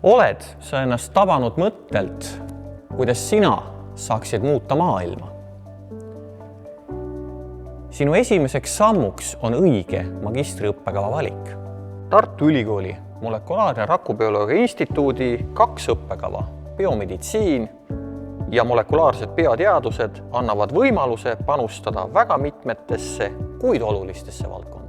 Oled sa ennast tabanud mõttelt, kuidas sina saaksid muuta maailma? Sinu esimeseks sammuks on õige magistriõppekava valik. Tartu Ülikooli Molekulaar- ja Rakubioloogia Instituudi 2 õppekava, biomeditsiin ja molekulaarsed bioteadused annavad võimaluse panustada väga mitmetesse, kuid olulistesse valdkondadesse.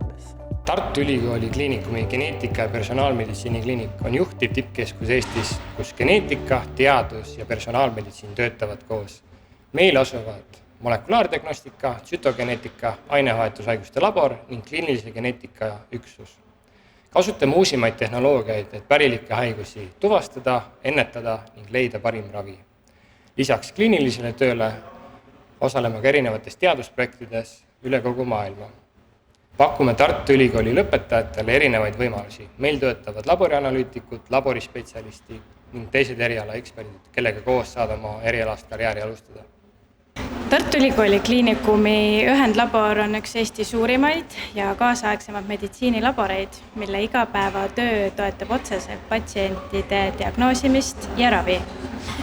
Tartu Ülikooli Kliinikumi geneetika ja personaalmeditsiini kliinik on juhtiv tippkeskus Eestis, kus geneetika, teadus ja personaalmeditsiin töötavad koos. Meil asuvad molekulaardiagnostika, tsütogeneetika, ainevahetushaiguste labor ning kliinilise geneetika üksus. Kasutame uusimaid tehnoloogiaid, et pärilikke haigusi tuvastada, ennetada ning leida parim ravi. Lisaks kliinilisele tööle osaleme ka erinevates teadusprojektides üle kogu maailma. Pakume Tartu Ülikooli lõpetajatele erinevaid võimalusi. Meil töötavad laborianalüütikud, laborispetsialistid ning teised erialaeksperdid, kellega koos saada oma erialast karjääri alustada. Tartu Ülikooli Kliinikumi ühendlabor on üks Eesti suurimaid ja kaasaegsemad meditsiinilaboreid, mille igapäevatöö toetab otseselt patsientide diagnoosimist ja ravi.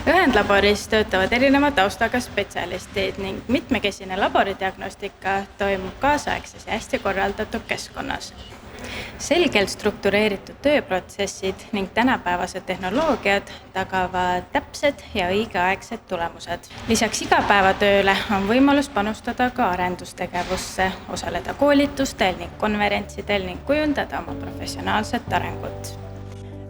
Ühendlaboris töötavad erineva taustaga spetsialistid ning mitmekesine laboridiagnostika toimub kaasaegses ja hästi korraldatud keskkonnas. Selgelt struktureeritud tööprotsessid ning tänapäevased tehnoloogiad tagavad täpsed ja õigeaegsed tulemused. Lisaks igapäevatööle on võimalus panustada ka arendustegevusse, osaleda koolitustel ning konverentsidel ning kujundada oma professionaalset arengut.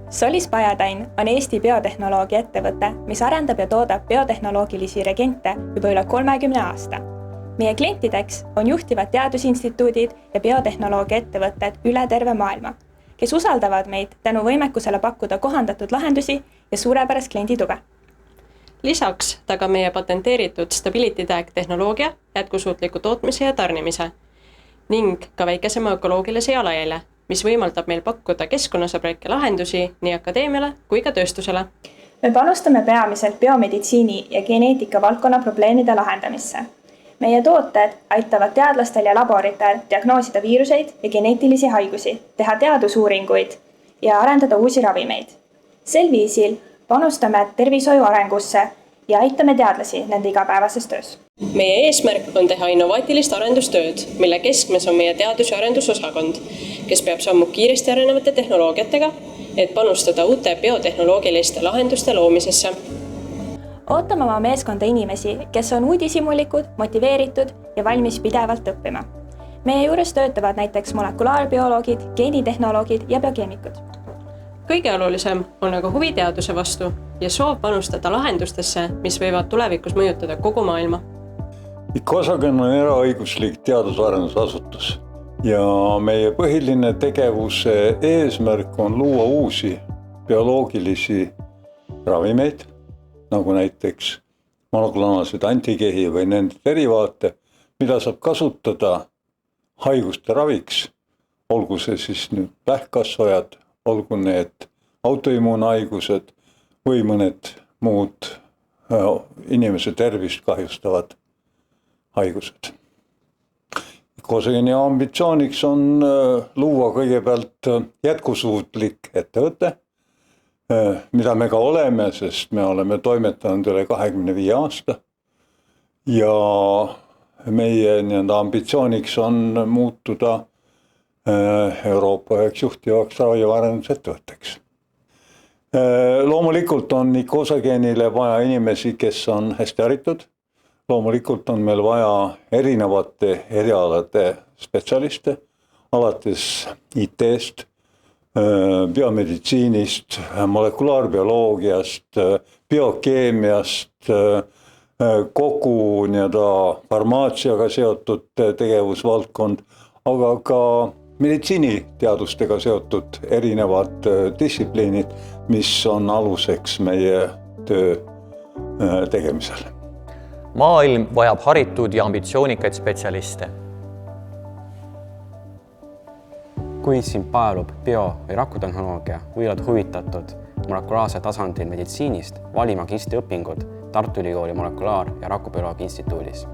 Solis Biodyne on Eesti biotehnoloogia ettevõte, mis arendab ja toodab biotehnoloogilisi reagente juba üle 30 aasta. Meie klientideks on juhtivad teadusinstituudid ja biotehnoloogia ettevõtted üle terve maailma, kes usaldavad meid tänu võimekusele pakkuda kohandatud lahendusi ja suurepärast kliendi tuge. Lisaks taga meie patenteeritud Stability Tag tehnoloogia jätkusuutliku tootmise ja tarnimise ning ka väikesema ökoloogilise jalajälje, mis võimaldab meil pakkuda keskkonnasõbralikke lahendusi nii akadeemiale kui ka tööstusele. Me panustame peamiselt biomeditsiini ja geneetika valdkonna probleemide lahendamisse. Meie tooted aitavad teadlastel ja laboritel diagnoosida viiruseid ja geneetilisi haigusi, teha teadusuuringuid ja arendada uusi ravimeid. Sel viisil panustame tervishoiu arengusse ja aitame teadlasi nende igapäevases töös. Meie eesmärk on teha innovaatilist arendustööd, mille keskmes on meie teadus- ja arendusosakond, kes peab sammu kiiresti arenevate tehnoloogiatega, et panustada uute biotehnoloogiliste lahenduste loomisesse. Ootame oma meeskonda inimesi, kes on uudishimulikud, motiveeritud ja valmis pidevalt õppima. Meie juures töötavad näiteks molekulaarbioloogid, geenitehnoloogid ja biokeemikud. Kõige olulisem on aga huvi teaduse vastu ja soov panustada lahendustesse, mis võivad tulevikus mõjutada kogu maailma. Icosagen on eraõiguslik teadus-arendusasutus ja meie põhiline tegevuse eesmärk on luua uusi bioloogilisi ravimeid, nagu näiteks monoklonaalseid antikehi või nende derivaate, mida saab kasutada haiguste raviks, olgu see siis nüüd vähkkasvajad, olgu need autoimmuunhaigused või mõned muud inimese tervist kahjustavad haigused. Icosageni ambitsiooniks on luua kõigepealt jätkusuutlik ettevõte, mida me ka oleme, sest me oleme toimetanud üle 25 aasta ja meie ambitsiooniks on muutuda Euroopa üheks juhtivaks ravimiarendusettevõtteks. Loomulikult on Icosagenile vaja inimesi, kes on hästi haritud. Loomulikult on meil vaja erinevate erialade spetsialiste, alates IT-st, biomeditsiinist, molekulaarbioloogiast, biokeemiast, kogu farmaatsiaga seotud tegevusvaldkond, aga ka meditsiiniteadustega seotud erinevad distsipliinid, mis on aluseks meie töö tegemisel. Maailm vajab haritud ja ambitsioonikaid spetsialiste. Kui sind paelub bio- või rakutehnoloogia või oled huvitatud molekulaarse tasandil meditsiinist, vali magistriõpingud Tartu Ülikooli Molekulaar- ja Rakubioloogia Instituudis.